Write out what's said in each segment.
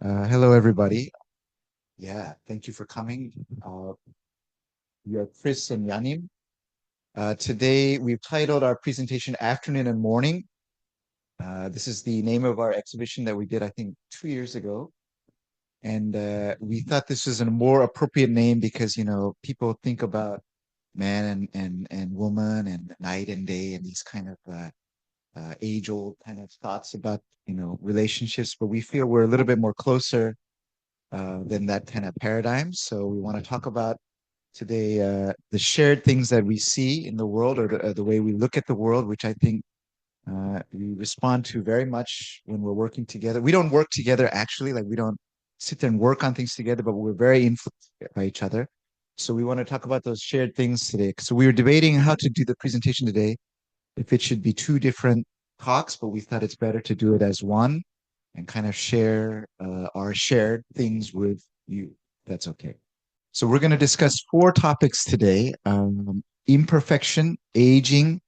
Hello, everybody. Thank you for coming. We are Chris and Yanim. Today, we've titled our presentation Afternoon and Morning. This is the name of our exhibition that we did, I think, 2 years ago. And we thought this was a more appropriate name because, people think about man and woman and night and day and these kind of age-old kind of thoughts about, relationships. But we feel we're a little bit more closer than that kind of paradigm. So we want to talk about today the shared things that we see in the world, or the way we look at the world, which I think we respond to very much when we're working together. We don't work together actually, like we don't sit there and work on things together, but we're very influenced by each other. So we want to talk about those shared things today. So we were debating how to do the presentation today, if it should be two different talks, but we thought it's better to do it as one and kind of share our shared things with you. That's okay. So we're going to discuss four topics today: imperfection, aging,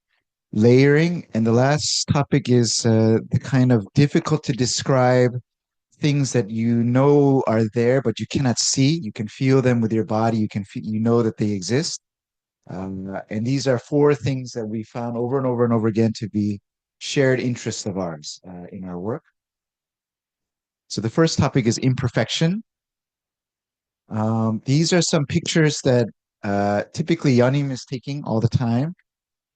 layering, and the last topic is the kind of difficult to describe things that you know are there, but you cannot see. You can feel them with your body. You can feel, you know that they exist. And these are four things that we found over and over and over again to be shared interests of ours in our work. So the first topic is imperfection. These are some pictures that typically Yunim is taking all the time.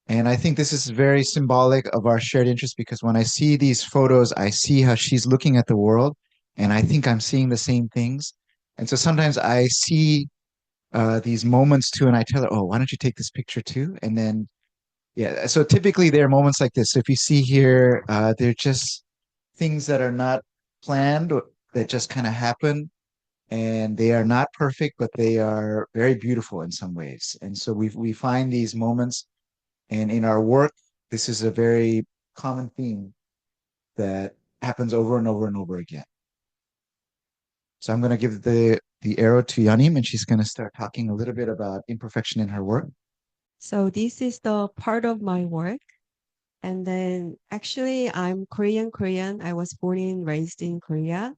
And I think this is very symbolic of our shared interest because when I see these photos, I see how she's looking at the world, and I think I'm seeing the same things. And so sometimes I see these moments too, and I tell her, "Oh, why don't you take this picture too?" And then, yeah, so typically there are moments like this. So if you see here, they're just things that are not planned, or that just kind of happen, and they are not perfect, but they are very beautiful in some ways. And so we find these moments, and in our work, this is a very common theme that happens over and over and over again. So I'm going to give the arrow to Yanim, and she's going to start talking a little bit about imperfection in her work. So this is the part of my work. And then actually I'm Korean. I was born and raised in Korea.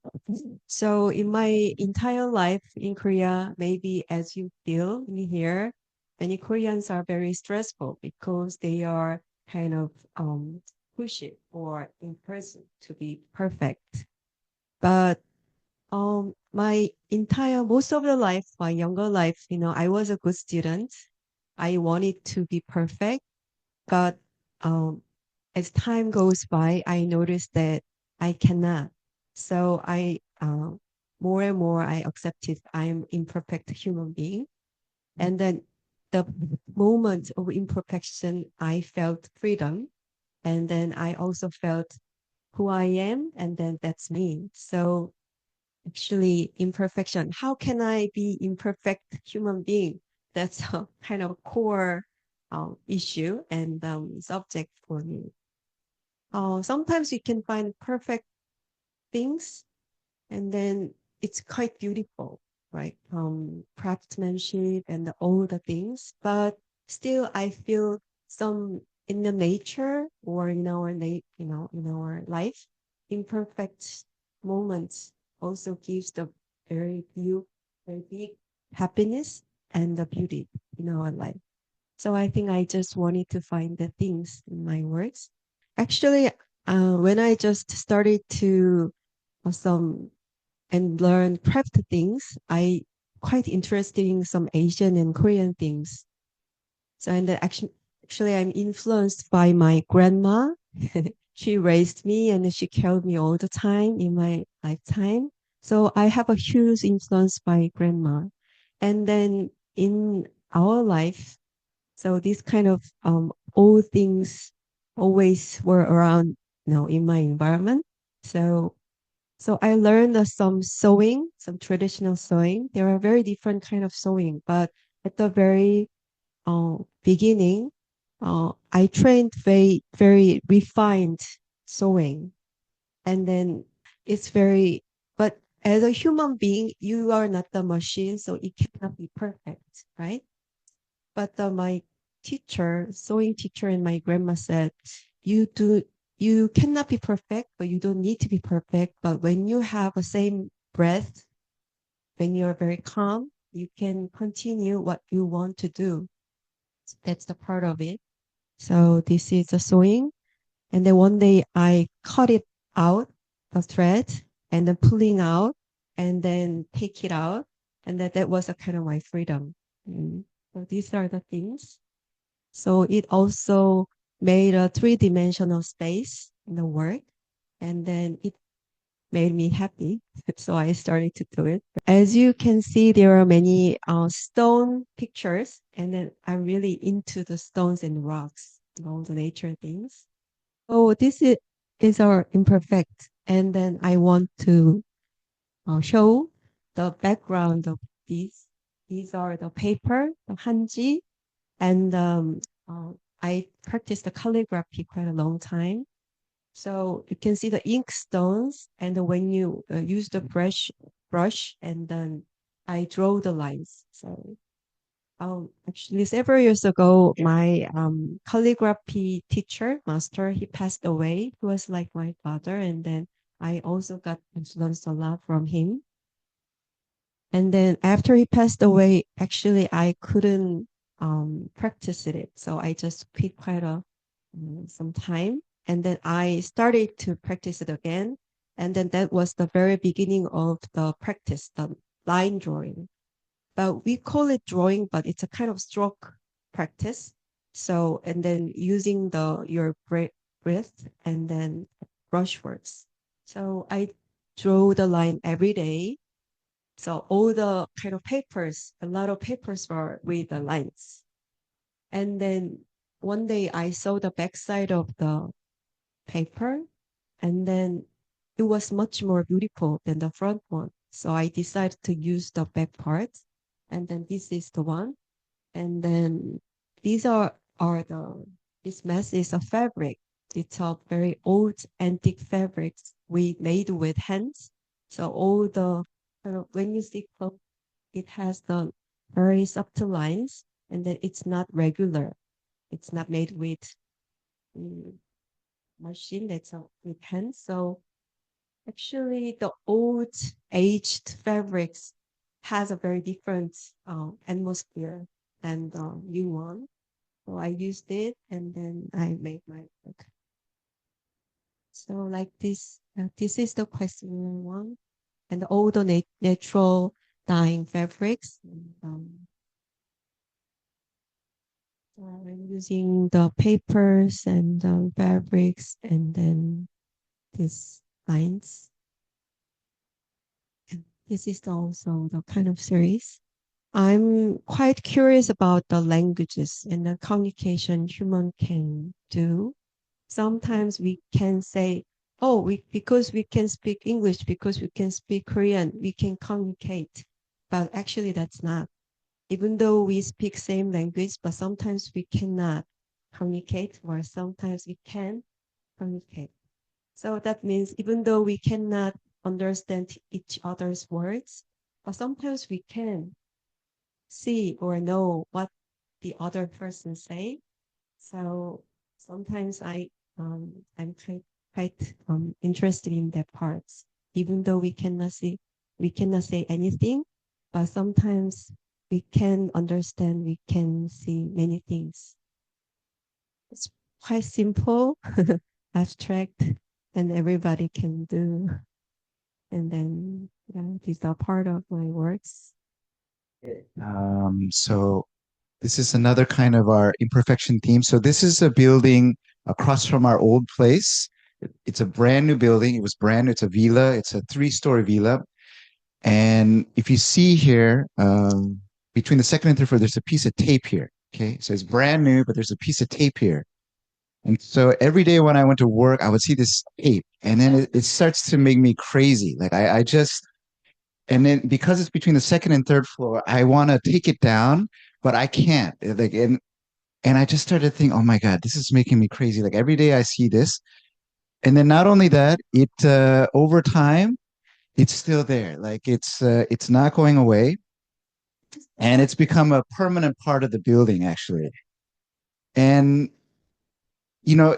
So in my entire life in Korea, maybe as you feel in here, many Koreans are very stressful because they are kind of pushy or in person to be perfect. But my entire most of the life, my younger life, I was a good student. I wanted to be perfect, but um, as time goes by, I noticed that I cannot. So more and more, I accepted I'm imperfect human being. And then the moment of imperfection, I felt freedom. And then I also felt who I am, and then that's me. So actually, imperfection. How can I be imperfect human being? That's a kind of core issue and subject for me. Sometimes you can find perfect things, and then it's quite beautiful, right? Craftsmanship and all the things, but still, I feel some in the nature or in our in our life, imperfect moments also gives the very view, very big happiness and the beauty in our life. So I think I just wanted to find the things in my works. Actually, when I just started to some and learn craft things, I quite interested in some Asian and Korean things. So and actually I'm influenced by my grandma. She raised me and she cared me all the time in my lifetime. So I have a huge influence by grandma. And then in our life, so these kind of old things always were around, in my environment. So I learned some sewing, some traditional sewing. There are very different kind of sewing, but at the very beginning, I trained very refined sewing, and then it's very. But as a human being, you are not the machine, so it cannot be perfect, right? But my teacher, sewing teacher, and my grandma said, "You do, you cannot be perfect, but you don't need to be perfect. But when you have a same breath, when you're very calm, you can continue what you want to do. That's the part of it. So this is a sewing. And then one day I cut it out, the thread, and then pulling out, and then take it out. And that was a kind of my freedom. So these are the things. So it also made a three-dimensional space in the work. And then it made me happy. So I started to do it. As you can see, there are many stone pictures, and then I'm really into the stones and rocks, all the nature things. So is our imperfect, and then I want to show the background of these. These are the paper, the hanji, and uh, I practiced the calligraphy quite a long time. So you can see the ink stones, and when you use the brush, and then I draw the lines. So actually, several years ago, my calligraphy teacher, master, he passed away. He was like my father, and then I also got influenced a lot from him. And then after he passed away, actually, I couldn't practice it. So I just quit quite some time. And then I started to practice it again. And then that was the very beginning of the practice, the line drawing. But we call it drawing, but it's a kind of stroke practice. So, and then using your breath and then brushworks. So I draw the line every day. So all the kind of papers, a lot of papers were with the lines. And then one day I saw the backside of the paper, and then it was much more beautiful than the front one. So I decided to use the back part. And then this is the one. And then these are the, this mess is a fabric. It's a very old antique fabrics we made with hands. So all the, when you see clothes, it has the very subtle lines, and then it's not regular. It's not made with machine, that's with hands. So actually the old aged fabrics has a very different atmosphere than the new one. So I used it, and then I made my work. So like this is the question one, and all the natural dyeing fabrics. I'm using the papers and the fabrics, and then these lines. And this is also the kind of series. I'm quite curious about the languages and the communication human can do. Sometimes we can say, oh, because we can speak English, because we can speak Korean, we can communicate. But actually that's not. Even though we speak same language, but sometimes we cannot communicate, or sometimes we can communicate. So that means even though we cannot understand each other's words, but sometimes we can see or know what the other person say. So sometimes I'm quite interested in that parts. Even though we cannot say anything, but sometimes we can understand, we can see many things. It's quite simple, abstract, and everybody can do. And then these are part of my works. So this is another kind of our imperfection theme. So this is a building across from our old place. It's a brand new building. It was brand new. It's a villa. It's a three-story villa. And if you see here, between the second and third floor, there's a piece of tape here. Okay. So it's brand new, but there's a piece of tape here. And so every day when I went to work, I would see this tape, and then it starts to make me crazy. Like I just, and then because it's between the second and third floor, I want to take it down, but I can't. Like, and I just started to think, oh my God, this is making me crazy. Like every day I see this. And then not only that, it over time, it's still there. Like it's not going away. And it's become a permanent part of the building, actually. And you know,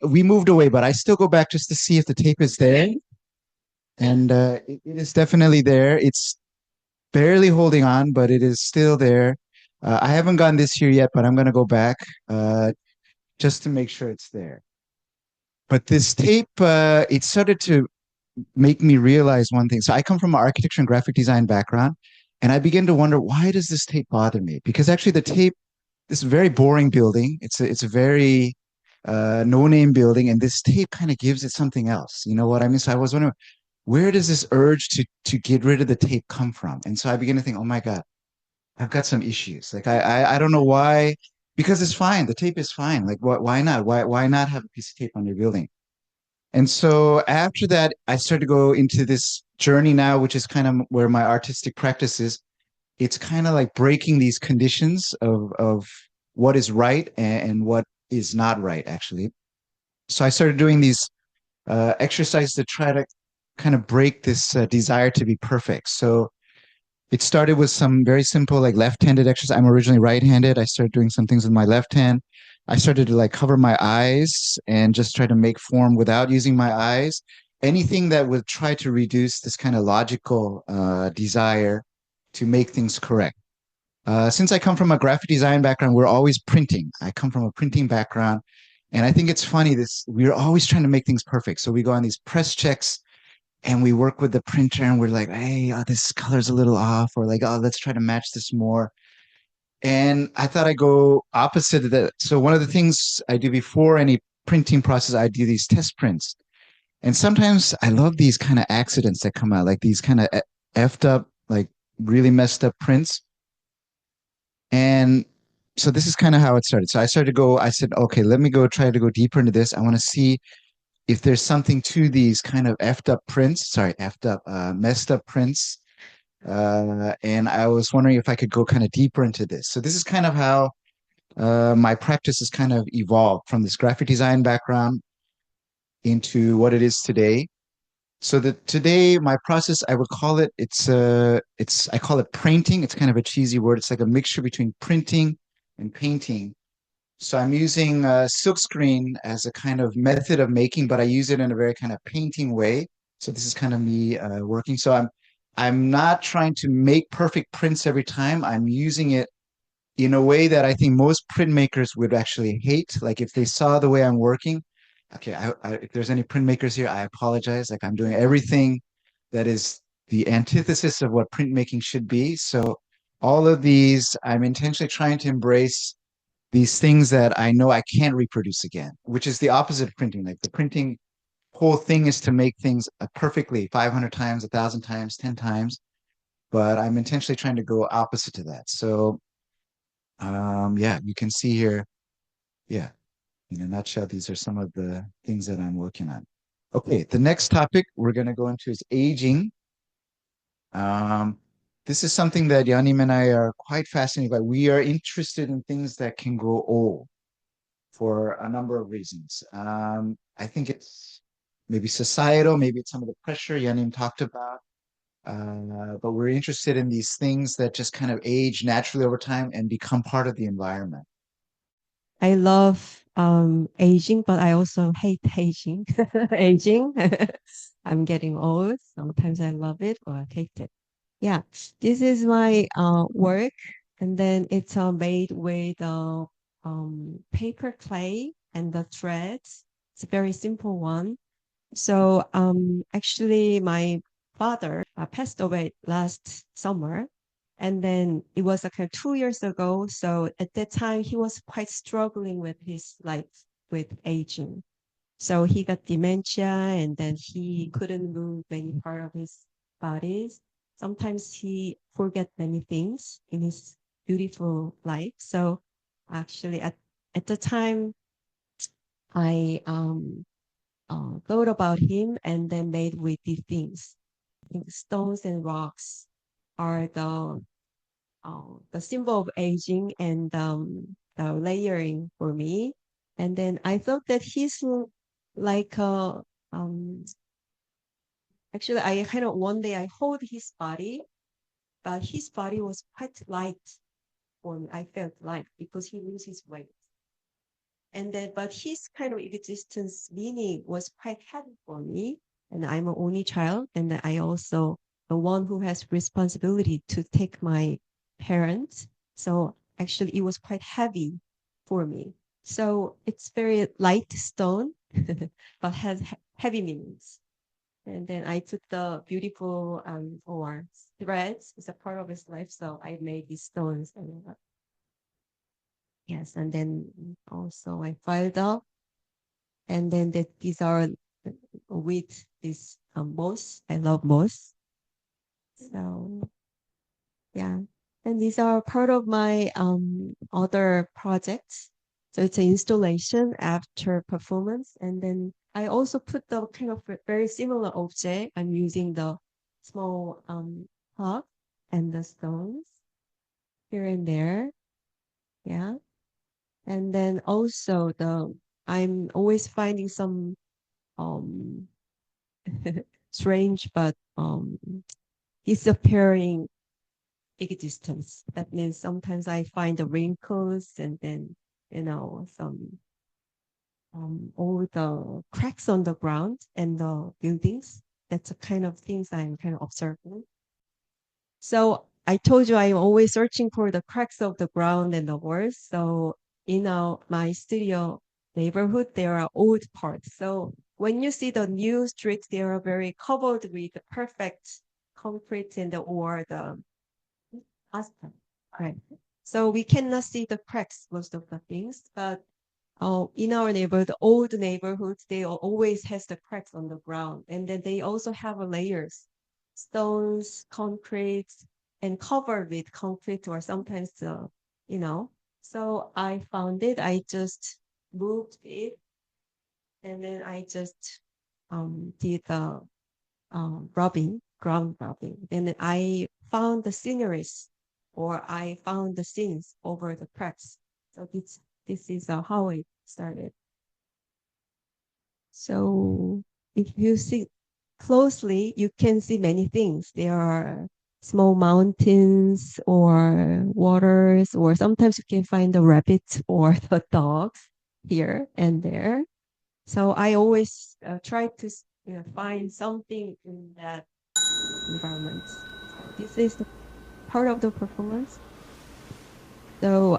we moved away, but I still go back just to see if the tape is there. And it is definitely there. It's barely holding on, but it is still there. I haven't gone this year yet, but I'm going to go back just to make sure it's there. But this tape, it started to make me realize one thing. So I come from an architecture and graphic design background, and I begin to wonder, why does this tape bother me? Because actually, the tape, this very boring building. It's a very no-name building, and this tape kind of gives it something else. You know what I mean? So I was wondering, where does this urge to get rid of the tape come from? And so I began to think, oh my God, I've got some issues. Like I don't know why, because it's fine. The tape is fine. Like why not? Why not have a piece of tape on your building? And so after that, I started to go into this journey now, which is kind of where my artistic practice is. It's kind of like breaking these conditions of what is right and what is not right, actually. So I started doing these exercises to try to kind of break this desire to be perfect. So it started with some very simple, like left-handed exercise. I'm originally right-handed. I started doing some things with my left hand. I started to like cover my eyes and just try to make form without using my eyes. Anything that would try to reduce this kind of logical desire to make things correct. Since I come from a graphic design background, we're always printing. I come from a printing background, and I think it's funny this we're always trying to make things perfect. So we go on these press checks and we work with the printer and we're like, hey, this color's a little off, or like, oh, let's try to match this more. And I thought I'd go opposite of that. So one of the things I do before any printing process, I do these test prints. And sometimes I love these kind of accidents that come out, like these kind of effed up, like really messed up prints. And so this is kind of how it started. So I started to go, I said, okay, let me go try to go deeper into this. I want to see if there's something to these kind of effed up prints, sorry, effed up, messed up prints. And I was wondering if I could go kind of deeper into this. So this is kind of how my practice has kind of evolved from this graphic design background into what it is today. So that today my process, I would call it, I call it painting. It's kind of a cheesy word. It's like a mixture between printing and painting. So I'm using silkscreen as a kind of method of making, but I use it in a very kind of painting way. So this is kind of me working. So I'm not trying to make perfect prints every time. I'm using it in a way that I think most printmakers would actually hate. Like if they saw the way I'm working, okay, if there's any printmakers here, I apologize. Like I'm doing everything that is the antithesis of what printmaking should be. So all of these, I'm intentionally trying to embrace these things that I know I can't reproduce again, which is the opposite of printing. Like the printing whole thing is to make things perfectly 500 times, 1,000 times, 10 times. But I'm intentionally trying to go opposite to that. So, yeah, you can see here, yeah, in a nutshell, these are some of the things that I'm working on. Okay, the next topic we're going to go into is aging. Um, this is something that Yanim and I are quite fascinated by. We are interested in things that can grow old for a number of reasons. I think it's maybe societal, maybe it's some of the pressure Yanim talked about. But we're interested in these things that just kind of age naturally over time and become part of the environment. I love aging, but I also hate aging. Aging. I'm getting old. Sometimes I love it or I hate it. Yeah, this is my work, and then it's made with paper clay and the threads. It's a very simple one. So actually, my father passed away last summer, and then it was like 2 years ago. So at that time, he was quite struggling with his life with aging. So he got dementia, and then he couldn't move many part of his bodies. Sometimes he forget many things in his beautiful life. So actually, at the time, I thought about him and then made with these things. I think stones and rocks are the symbol of aging and the layering for me. And then I thought that he's like um actually I kind of one day I hold his body, but his body was quite light for me. I felt light because he loses weight. And then but his kind of existence meaning was quite heavy for me. and I'm an only child, and I also the one who has responsibility to take my parents. So actually, it was quite heavy for me. So it's very light stone, but has heavy meanings. And then I took the beautiful or threads as a part of his life. So I made these stones. And yes, and then also I filed up. And then these are with this moss. I love moss. So yeah. And these are part of my other projects. So it's an installation after performance. And then I also put the kind of very similar object. I'm using the small pot and the stones here and there. Yeah. And then also I'm always finding some um strange but disappearing existence. That means sometimes I find the wrinkles and then, some all the cracks on the ground and the buildings. That's the kind of things I'm kind of observing. So I told you I'm always searching for the cracks of the ground and the walls. So in my studio neighborhood, there are old parts. So when you see the new streets, they are very covered with the perfect concrete and or the asphalt. Right. So we cannot see the cracks most of the things, but in our neighborhood, the old neighborhoods, they always has the cracks on the ground, and then they also have layers, stones, concrete, and covered with concrete or sometimes, you know. So I found it. I just moved it, and then I just did the rubbing, ground rubbing. And I found the sceneries or I found the scenes over the cracks. So this is how it started. So if you see closely, you can see many things. There are small mountains or waters, or sometimes you can find the rabbits or the dogs here and there. So I always try to find something in that environment. So this is the part of the performance. So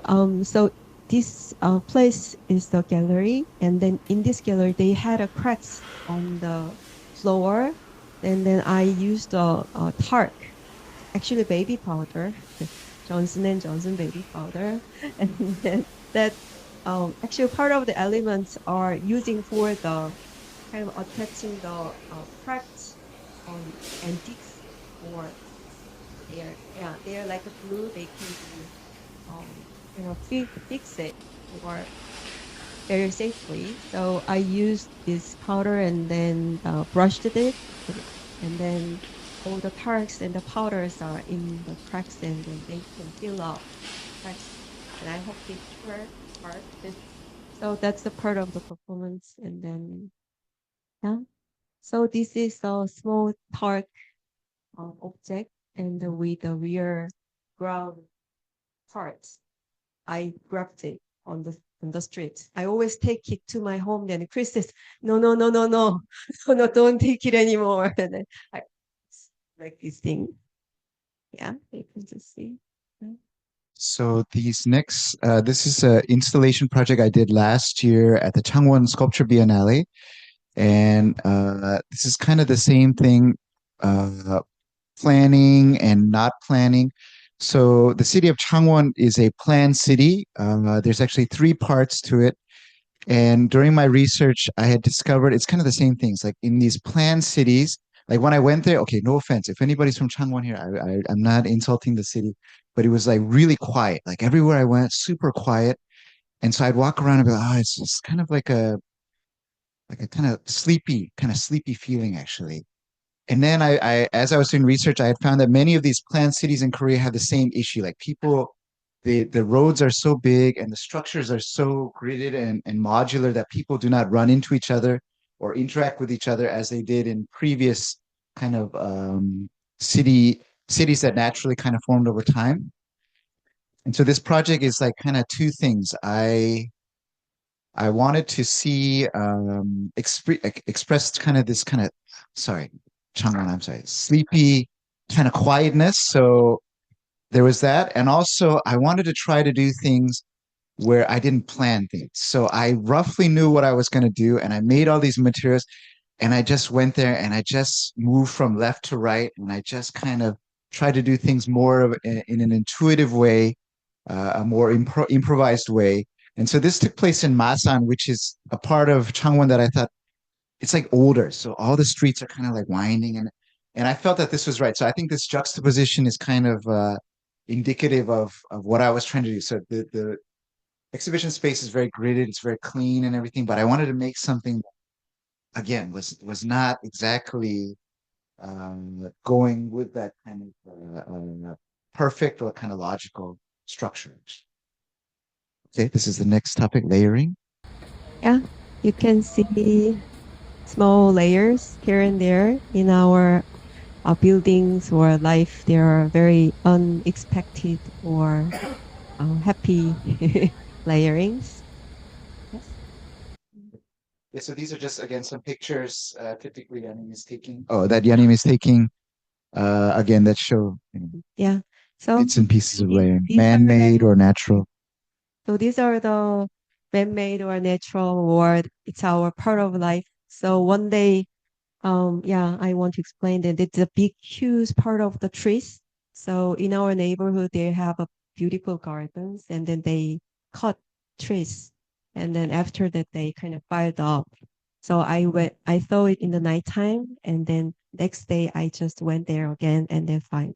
this place is the gallery, and then in this gallery they had a cracks on the floor, and then I used a talc, actually baby powder, Johnson and Johnson baby powder, and then that actually part of the elements are using for the kind of attaching the cracked antiques or they're like a glue. They can be fix it or very safely. So I used this powder and then brushed it, and then all the tarts and the powders are in the cracks, and then they can fill up cracks. And I hope it worked. So that's the part of the performance, and then yeah. So this is a small tart object, and with the rear ground parts. I grabbed it on the street. I always take it to my home. Then Chris says, "No, no, no, no, no, no, no, don't take it anymore." And then I like this thing. Yeah, you can just see. Yeah. So this is an installation project I did last year at the Changwon Sculpture Biennale, and this is kind of the same thing, uh, planning and not planning. So the city of Changwon is a planned city. There's actually three parts to it. And during my research, I had discovered it's kind of the same things. Like in these planned cities, like when I went there, okay, no offense. If anybody's from Changwon here, I'm not insulting the city, but it was like really quiet. Like everywhere I went, super quiet. And so I'd walk around and be like, oh, it's just kind of like a kind of sleepy feeling actually. And then as I was doing research, I had found that many of these planned cities in Korea have the same issue. Like people, the roads are so big and the structures are so gridded and modular that people do not run into each other or interact with each other as they did in previous kind of cities that naturally kind of formed over time. And so this project is like kind of two things. I wanted to see expressed kind of this kind of sorry, Changwon, I'm sorry, sleepy kind of quietness. So there was that, and also I wanted to try to do things where I didn't plan things. So I roughly knew what I was going to do, and I made all these materials, and I just went there and I just moved from left to right, and I just kind of tried to do things more of in an intuitive way, a more improvised way. And so this took place in Masan, which is a part of Changwon that I thought it's like older. So all the streets are kind of like winding and I felt that this was right. So I think this juxtaposition is kind of indicative of what I was trying to do. So the exhibition space is very gridded, it's very clean and everything, but I wanted to make something that, again, was not exactly going with that kind of perfect or kind of logical structure. Okay, this is the next topic, layering. Yeah, you can see small layers here and there in our buildings or life. They are very unexpected or happy layerings. Yes. Yeah, so these are just again some pictures. Typically, Yanim is taking. Oh, that Yanim is taking. Again, that show Yeah. So bits and pieces of layering, these are man-made the or natural. so these are the man-made or natural or it's our part of life. So one day, yeah, I want to explain that it's a big, huge part of the trees. So in our neighborhood, they have a beautiful gardens, and then they cut trees, and then after that, they kind of piled up. So I saw it in the nighttime, and then next day I just went there again, and then find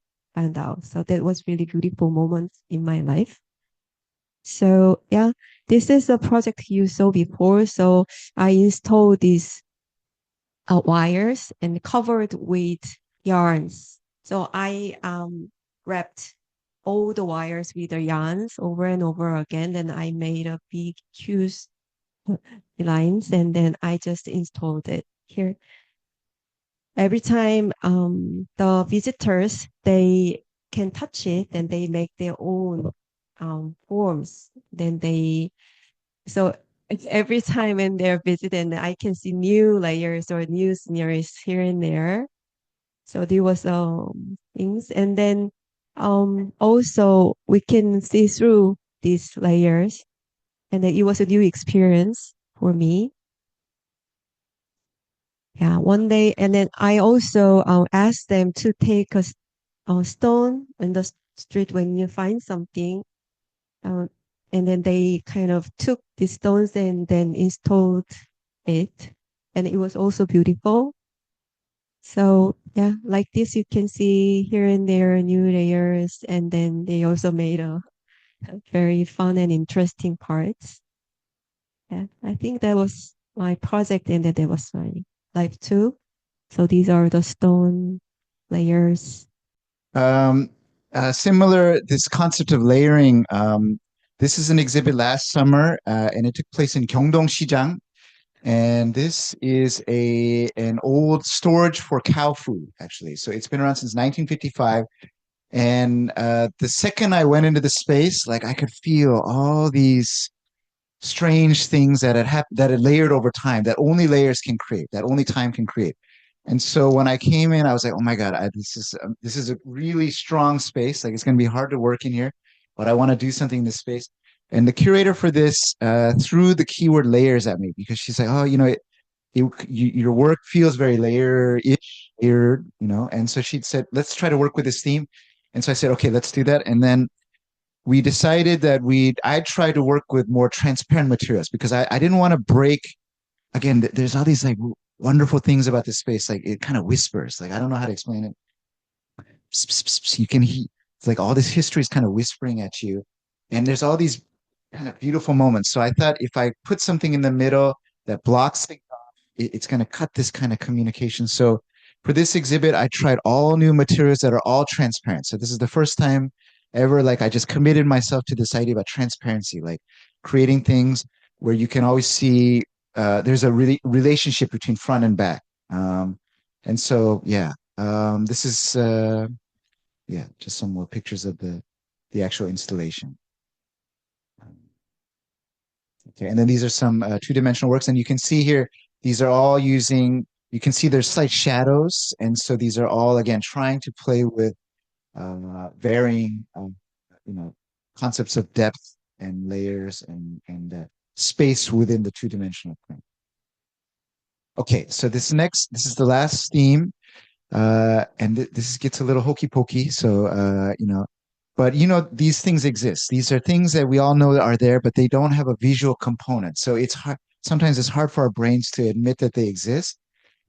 out. So that was really beautiful moments in my life. So yeah, this is a project you saw before. So I installed these wires and covered with yarns. So I wrapped all the wires with the yarns over and over again. Then I made a big, huge lines, and then I just installed it here. Every time the visitors they can touch it, and they make their own forms. Then they so it's every time when they're visiting, I can see new layers or new scenarios here and there. So there was things, and then also we can see through these layers, and then it was a new experience for me. Yeah, one day, and then I also asked them to take a stone in the street when you find something, uh, and then they kind of took the stones and then installed it, and it was also beautiful. So yeah, like this, you can see here and there new layers, and then they also made a very fun and interesting parts. Yeah, I think that was my project, and then that was my life too. So these are the stone layers. Um, Similar, this concept of layering. This is an exhibit last summer, and it took place in Gyeongdong-Sijang. And this is a an old storage for cow food, actually. So it's been around since 1955. And the second I went into the space, like I could feel all these strange things that that had layered over time, that only layers can create, that only time can create. And so when I came in, I was like, "Oh my God, this is a really strong space. Like it's going to be hard to work in here, but I want to do something in this space." And the curator for this threw the keyword layers at me because she's like, "Oh, your work feels very layer-ish, layered, And so she said, "Let's try to work with this theme." And so I said, "Okay, let's do that." And then we decided that I'd try to work with more transparent materials because I didn't want to break. Again, there's all these like wonderful things about this space. Like it kind of whispers. Like I don't know how to explain it. Pss, pss, pss, pss. You can hear. It's like all this history is kind of whispering at you, and there's all these kind of beautiful moments. So I thought if I put something in the middle that blocks things off, it's going to cut this kind of communication. So for this exhibit, I tried all new materials that are all transparent. So this is the first time ever like I just committed myself to this idea about transparency, like creating things where you can always see there's a relationship between front and back. And so yeah, this is yeah, just some more pictures of the actual installation. Okay, and then these are some two-dimensional works, and you can see here these are all using. You can see there's slight shadows, and so these are all again trying to play with varying, you know, concepts of depth and layers and space within the two-dimensional plane. Okay, so this is the last theme, and this gets a little hokey pokey. So, but these things exist. These are things that we all know that are there, but they don't have a visual component. So it's hard. Sometimes it's hard for our brains to admit that they exist.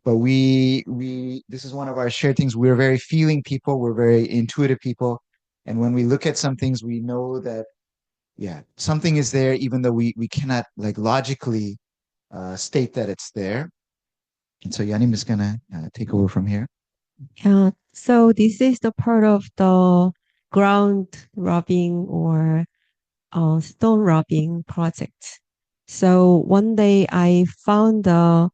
But this is one of our shared things. We're very feeling people. We're very intuitive people, and when we look at some things, we know that yeah, something is there, even though we cannot like logically state that it's there. And so Yanim is gonna take over from here. Yeah. So this is the part of the ground rubbing or stone rubbing project. So one day I found a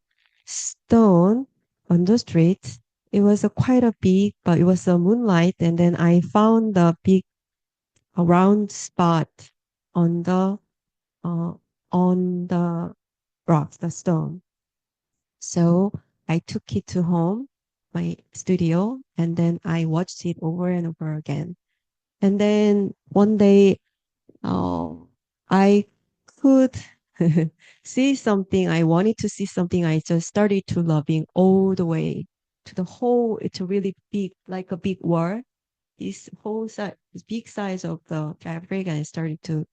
stone on the street. It was quite a big, but it was a moonlight, and then I found a big, a round spot on the uh, on the rock, the stone. So I took it to home, my studio, and then I watched it over and over again. And then one day, I could see something. I wanted to see something. I just started to loving all the way to the whole. It's a really big, like a big wall. This whole size, this big size of the fabric, and I started to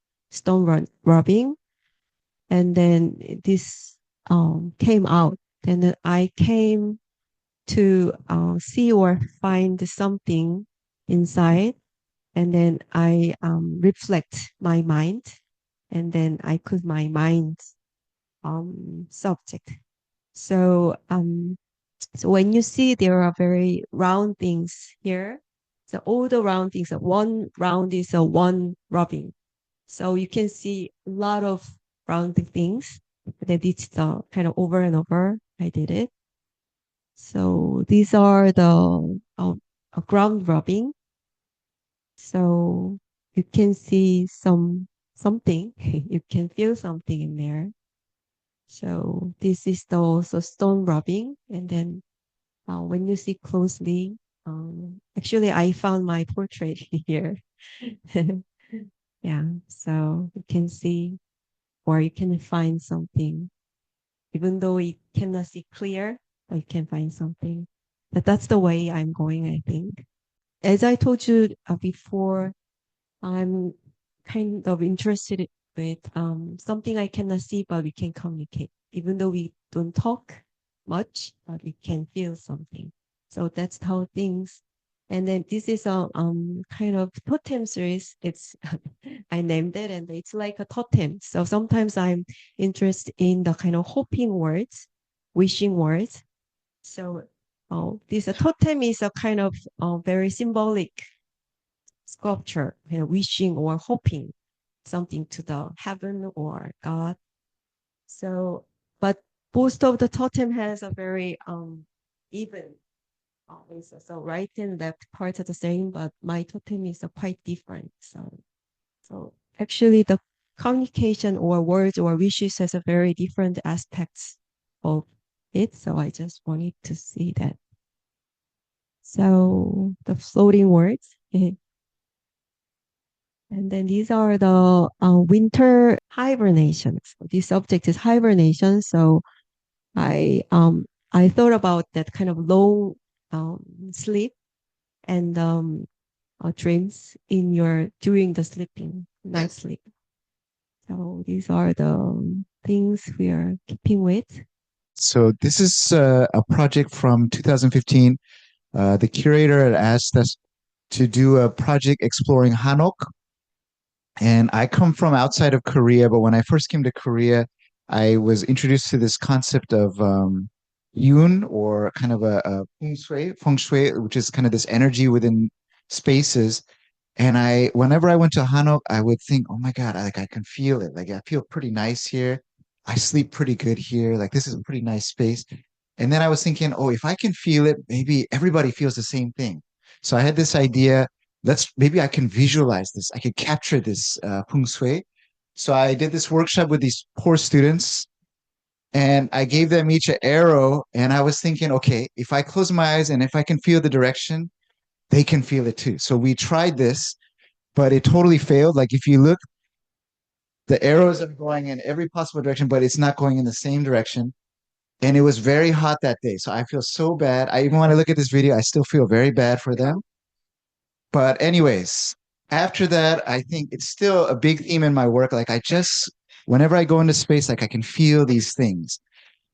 rubbing, and then this came out. Then I came to see or find something inside, and then I reflect my mind, and then I put my mind subject. So so when you see there are very round things here, so all the round things, one round is a one rubbing. So you can see a lot of round things. That it's the kind of over and over. I did it. So these are the ground rubbing. So you can see something. You can feel something in there. So this is the also stone rubbing, and then when you see closely, actually I found my portrait here. Yeah, so you can see or you can find something, even though you cannot see clear, but you can find something. But that's the way I'm going, I think. As I told you before, I'm kind of interested with something I cannot see, but we can communicate. Even though we don't talk much, but we can feel something. So that's how things. And then this is a kind of totem series. It's I named it, and it's like a totem. So sometimes I'm interested in the kind of hoping words, wishing words. So this totem is a kind of very symbolic sculpture, wishing or hoping something to the heaven or God. So, but most of the totem has a very even so right and left parts are the same, but my totem is quite different. So actually the communication or words or wishes has a very different aspects of it. So I just wanted to see that. So the floating words. And then these are the winter hibernations. This subject is hibernation. So I thought about that kind of long sleep and dreams in your during the sleeping night sleep. So these are the things we are keeping with. So this is a project from 2015. The curator had asked us to do a project exploring Hanok. And I come from outside of Korea, but when I first came to Korea, I was introduced to this concept of yun, or kind of a feng shui, which is kind of this energy within spaces. And whenever I went to Hanok, I would think, oh my God, I can feel it. Like I feel pretty nice here. I sleep pretty good here. Like this is a pretty nice space. And then I was thinking, oh, if I can feel it, maybe everybody feels the same thing. So I had this idea, maybe I can visualize this. I could capture this feng shui. So I did this workshop with these poor students and I gave them each an arrow. And I was thinking, okay, if I close my eyes and if I can feel the direction, they can feel it too. So we tried this, but it totally failed. Like if you look, the arrows are going in every possible direction, but it's not going in the same direction. And it was very hot that day. So I feel so bad. I even when I look at this video, I still feel very bad for them. But anyways, after that, I think it's still a big theme in my work. Like whenever I go into space, like I can feel these things.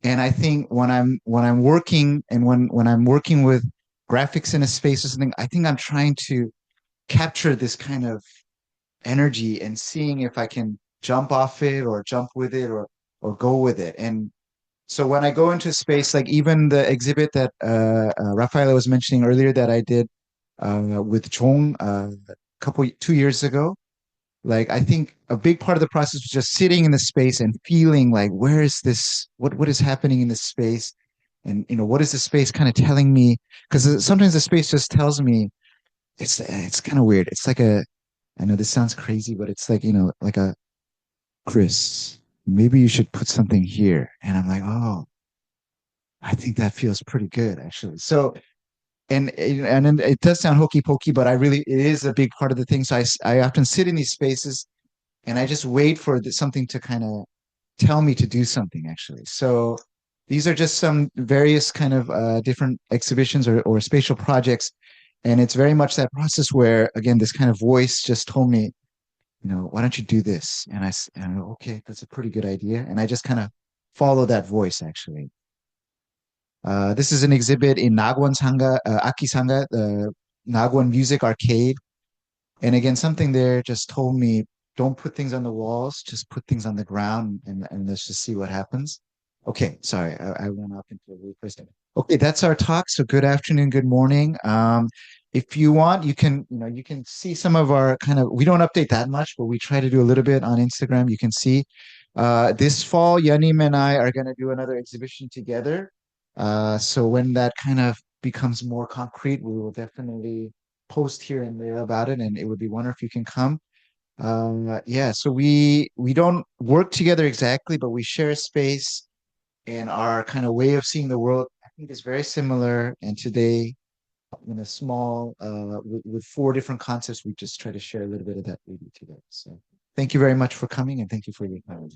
And I think when I'm working and when I'm working with graphics in a space or something, I think I'm trying to capture this kind of energy and seeing if I can jump off it or jump with it or go with it. And so when I go into space, like even the exhibit that Raffaella was mentioning earlier that I did with Chong a couple 2 years ago, like I think a big part of the process was just sitting in the space and feeling like where is this what is happening in this space and what is the space kind of telling me because sometimes the space just tells me it's kind of weird. It's like a I know this sounds crazy, but it's like like a Chris, maybe you should put something here. And I'm like, oh, I think that feels pretty good actually. So and then it does sound hokey pokey, but it is a big part of the thing. So I often sit in these spaces and I just wait for something to kind of tell me to do something actually. So these are just some various kind of different exhibitions or spatial projects. And it's very much that process where, again, this kind of voice just told me, why don't you do this? And I go, okay, that's a pretty good idea. And I just kind of follow that voice actually. This is an exhibit in Nagwon Sanga, Akisanga, the Nagwon Music Arcade. And again, something there just told me, don't put things on the walls, just put things on the ground and let's just see what happens. Okay, sorry, I went off into a weird place. Okay, that's our talk. So good afternoon, good morning. If you want, you can see some of our we don't update that much, but we try to do a little bit on Instagram. You can see this fall, Yanim and I are going to do another exhibition together. So when that kind of becomes more concrete, we will definitely post here and there about it, and it would be wonderful if you can come. Yeah, so we don't work together exactly, but we share a space, and our kind of way of seeing the world, I think, is very similar. And today, in a small, with four different concepts, we just try to share a little bit of that with you today. So thank you very much for coming, and thank you for your time.